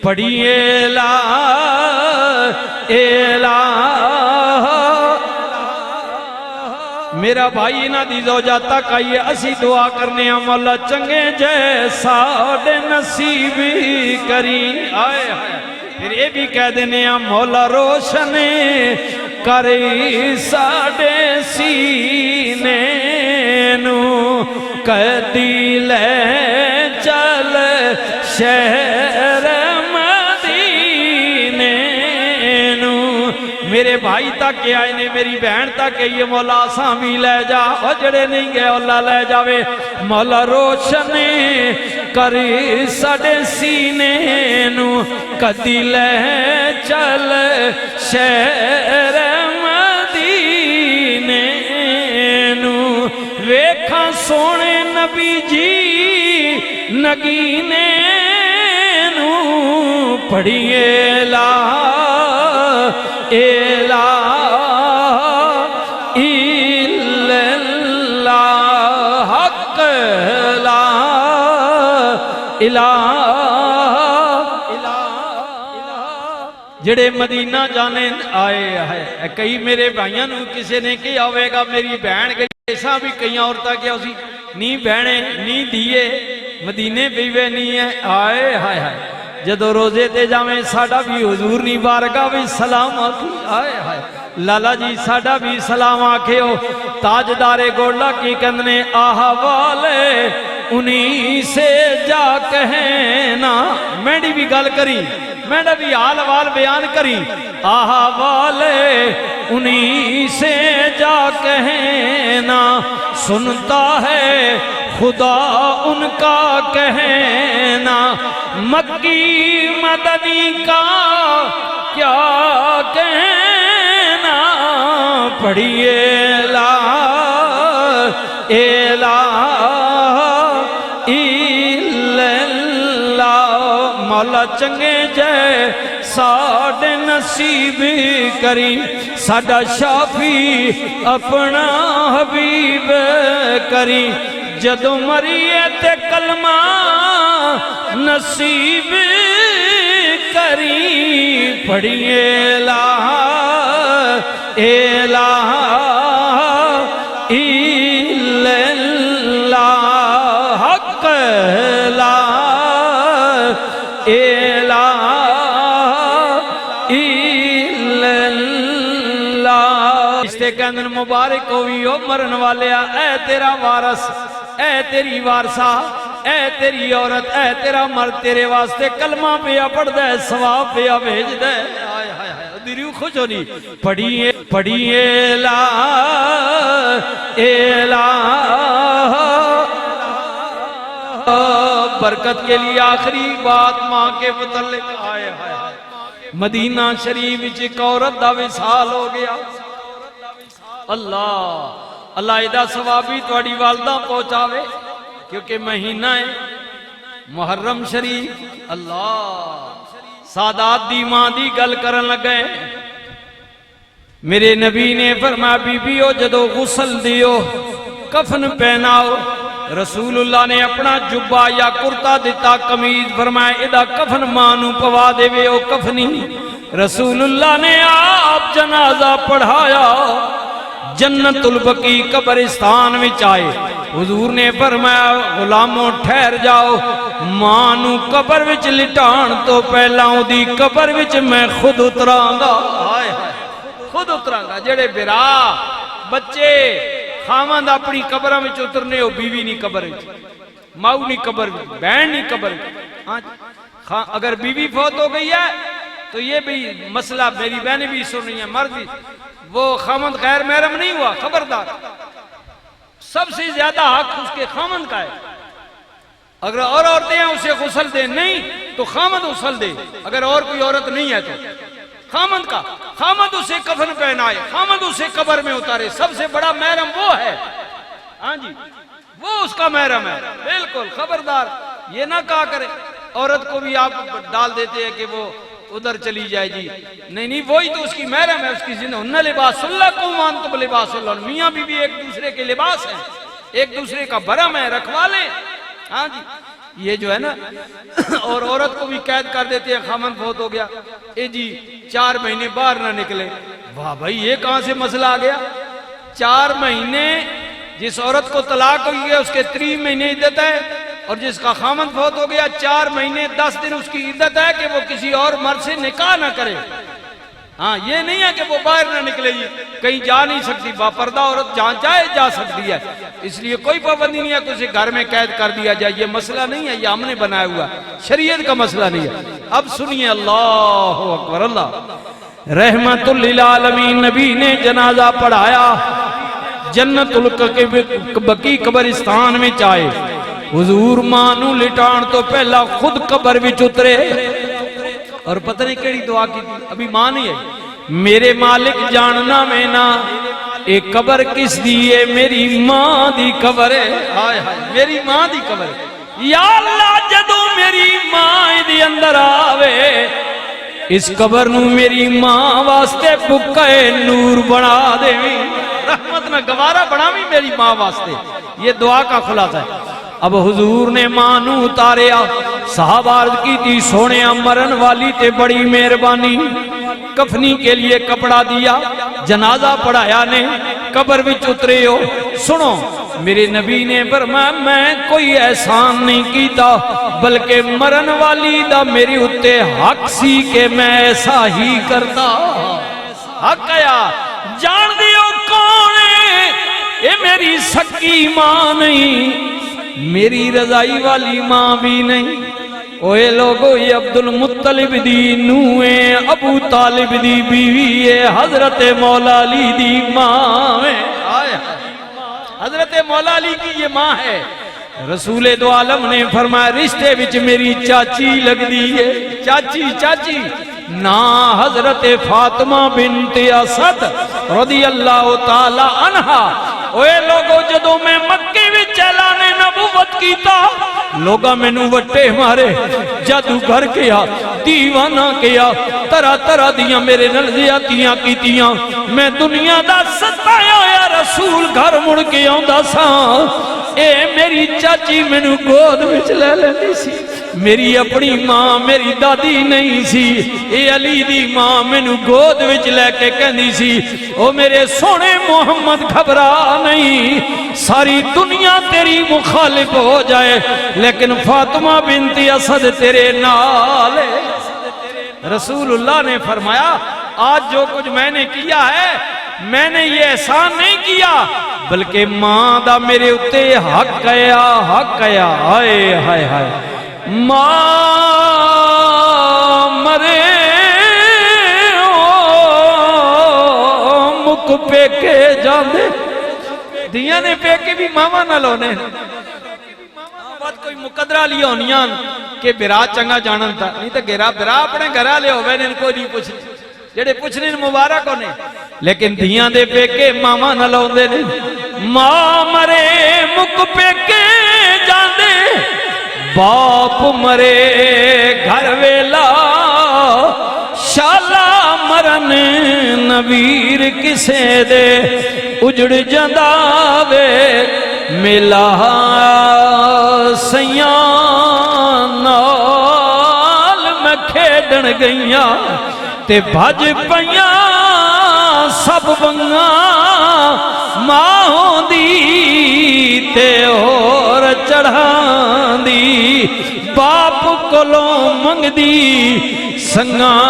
پڑھیے لا الہ میرا بھائی نہ دی زوجہ تک آئیے اسی دعا کرنے ہیں مولا چنگے جیسا دے نصیبی کری آئے پھر یہ بھی کہہ دینے ہیں مولا روشن کری ساڑے سینے نو کدی لے چل شہر مدینے نو میرے بھائی تک آئے نے میری بہن تک یہ مولا آساں بھی لے جا اور جڑے نہیں گئے اللہ لے جاوے مولا روشن کری ساڑے سینے نو کدی لے چل شہر مدینے نو ویکھاں سونے نبی جی نگینے نو پڑھیے لا الہ الا اللہ حق لا الہ جڑے مدینہ جانے آئے ہیں کئی میرے بھائیاں نو کسے نے کیا ہوئے گا میری بہن گئی ایسا بھی کئی عورتہ کیا اسی نی بہنے نی دیئے مدینے بیوے نی ہے آئے ہائے ہائے جدو روزے تے جاویں ساڑھا بھی حضور نی بارگاہ بھی سلام آتی آئے ہائے لالا جی ساڑھا بھی سلام آکھے ہو تاجدار گوڑا کی کندنے آہا والے انہی سے جا کہنا میڈی بھی گل کری میڈا بھی حال وال بیان کری آہا والے انہی سے جا کہنا سنتا ہے خدا ان کا کہنا مکی مدنی کا کیا کہنا پڑھیے لا الہ الا اللہ مولا چنگے جے ساڑے نصیب کری ساڑا شافی اپنا حبیب کری جدو مریے تے کلمہ نصیب کری پڑھیے لا الہ الا اللہ حق لا الہ الا اللہ اس تے کہندن مبارک ہوئی ہو مرن والیا اے تیرا وارث اے تیری وارثہ اے تیری عورت اے تیرا مرد تیرے واسطے کلمہ پیا پڑھ دے ثواب پیا بھیج دے آئے ہائے ہائے دیریو خوش ہو نہیں پڑھیے لا الہ برکت کے لیے آخری بات ماں کے متعلق آئے ہائے مدینہ شریف ایک عورت دا وصال ہو گیا اللہ ایدہ ثوابی توڑی والدہ پہنچاوے کیونکہ مہینہ ہے محرم شریف اللہ سادات دی ماں دی گل کرن لگے میرے نبی نے فرمایا بی بی ہو جدو غسل دیو کفن پہناؤ رسول اللہ نے اپنا جبہ یا کرتا دیتا قمیض فرمایا ادھا کفن مانو پوا دے وے او کفنی رسول اللہ نے آپ جنازہ پڑھایا جنت البقی قبرستان میں آئے حضور نے فرمایا غلاموں ٹھہر جاؤ مانو قبر وچ لٹان تو پہلا ہوں دی قبر وچ میں خود اتران گا خود اتران گا جڑے برا بچے خامند اپنی قبرہ میں اترنے ہو بیوی نہیں قبر ماؤ نہیں قبر بہن نہیں قبر اگر بیوی فوت ہو گئی ہے تو یہ بھی مسئلہ میری بہنیں بھی سن رہی ہیں مرد بھی وہ خامند غیر محرم نہیں ہوا خبردار سب سے زیادہ حق اس کے خامند کا ہے اگر اور عورتیں ہیں اسے غسل دے نہیں تو خامند غسل دے اگر اور کوئی عورت نہیں ہے تو خامند کا خامند اسے کفن پہنائے خامند اسے قبر میں اتارے سب سے بڑا محرم وہ ہے ہاں جی وہ اس کا محرم ہے بالکل خبردار یہ نہ کہا کرے عورت کو بھی آپ ڈال دیتے ہیں کہ وہ ادھر چلی جائے جی نہیں وہی تو اس کی محرم ہے اس کی زندہ انہ لباس اللہ کو وانتم لباس اللہ میاں بھی ایک دوسرے کے لباس ہیں ایک دوسرے کا بھرم ہے رکھوالے ہاں جی یہ جو ہے نا اور عورت کو بھی قید کر دیتے ہیں، خامن فوت ہو گیا، اے جی 4 مہینے باہر نہ نکلے. واہ بھائی یہ کہاں سے مسئلہ آ گیا؟ 4 مہینے جس عورت کو طلاق ہوئی ہے اس کے 3 مہینے عدت ہے، اور جس کا خامن فوت ہو گیا 4 مہینے 10 دن اس کی عدت ہے کہ وہ کسی اور مرد سے نکاح نہ کرے. ہاں یہ نہیں ہے کہ وہ باہر نہ نکلے، جی کہیں جا نہیں سکتی، باپردہ عورت جہاں چاہے جا سکتی ہے، اس لیے کوئی پابندی نہیں ہے کہ اسے گھر میں قید کر دیا جائے. یہ مسئلہ نہیں ہے، یہ ہم نے بنایا ہوا، شریعت کا مسئلہ نہیں ہے. اب سنیے، اللہ اکبر. اللہ رحمت للعالمین نبی نے جنازہ پڑھایا، جنت البقیع قبرستان میں چاہے حضور مانو لٹان تو پہلا خود قبر وچ اترے، اور پتہ نہیں کیڑی دعا کی تھی، ابھی ماں نہیں ہے. میرے مالک جاننا میں نہ اے قبر کس دی ہے، میری ماں دی قبر ہے. ہائے ہائے میری ماں دی قبر ہے. یا اللہ جدو میری ماں دی اندر آوے اس قبر نو میری ماں واسطے پکے نور بنا دے، رحمت نہ گوارا بناویں میری ماں واسطے. یہ دعا کا خلاصہ ہے. اب حضور نے ماں نو اتاریا، صحابہ عرض کی تھی سونے مرن والی تے بڑی مہربانی، کفنی کے لیے کپڑا دیا، جنازہ پڑھایا نے، قبر وچ اترے ہو. سنو میرے نبی نے فرمایا میں کوئی احسان نہیں کیتا، بلکہ مرن والی دا میری اتے حق سی کہ میں ایسا ہی کرتا. حق آیا جان دیو کون ہے، اے میری سکی ماں نہیں، میری رضائی والی ماں بھی نہیں. اوے لوگو یہ عبد المطلب دی نوے، ابو طالب دی بیوی ہے، حضرت مولا علی دی ماں ہے. حضرت مولا علی کی یہ ماں ہے. رسول دو عالم نے فرمایا رشتے وچ میری چاچی لگ دی ہے. چاچی چاچی نا حضرت فاطمہ بنت اسد رضی اللہ تعالی عنہا. اوے لوگو جدو میں مکے وچ اعلان نبوت کیتا لوگا میں نو وٹے مارے، جادو گھر کیا، دیوانہ کیا، طرح طرح دیاں میرے نلزیاتیاں کیتیاں. میں دنیا دا ستایا یا رسول گھر مڑ کے آندا سا، اے میری چاچی میں نو گود وچ لے لیندی سی. میری اپنی ماں میری دادی نہیں سی، اے علی دی ماں میں نو گود وچ لے کے کہندی سی او میرے سونے محمد گھبرا نہیں، ساری دنیا تیری مخالف ہو جائے لیکن فاطمہ بنت اسد تیرے نال. رسول اللہ نے فرمایا آج جو کچھ میں نے کیا ہے میں نے یہ احسان نہیں کیا بلکہ ماں دا میرے اتے حق آیا، حق آیا. ہائے ہائے ہائے ماں مرے مک پیکے جاندے، دیاں نے پیکے بھی ماما نہ لونے. بات کوئی مقدرہ لیا ہونیاں کہ برا چنگا جانن تھا، نہیں تو برا اپنے گھرہ لے ہو بہنے کوئی نہیں پوچھنے، جڑے پوچھنے مبارک ہونے، لیکن دیاں دے پیکے ماما نہ لوندے نے. ماں مرے مک پیکے جاندے، باپ مرے گھر ویلا، شالا مرن نویر کسے دے اجڑ جنداوے. میلا سیاں نال میں کھیڈن گئیاں تے بھج پیاں سب ونگاں، ماں ہوندی تے اور چڑھان دی، باپ کولوں منگ دی سنگاں،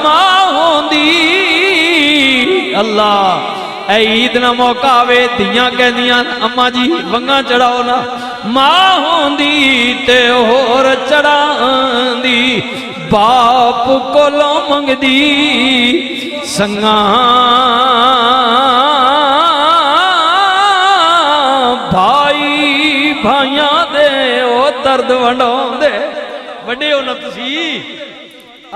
ماں ہوندی. اللہ اے عید نہ موقع آوے دیاں کہہ دیاں اماں جی ونگاں چڑھاؤ نا، ماں ہوندی تے اور چڑھان دی، باپ کولوں منگ دی سنگاں. بھائی بھائیاں دے او درد ونڈاؤں دے وڈے ہو نہ تسی.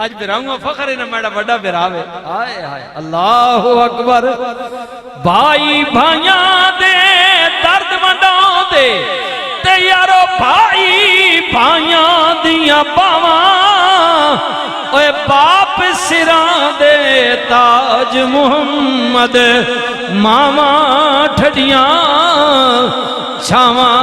آج براؤں گا فخر ہے نا میڈا بڑا براوے. آئے آئے اللہ اکبر. بھائی بھائیاں دے درد ونڈاؤں دے تے یارو بھائی بھائیاں دیاں باواں، اوے باپ سران دے تاج محمد، ماما ٹھڈیاں چھاواں.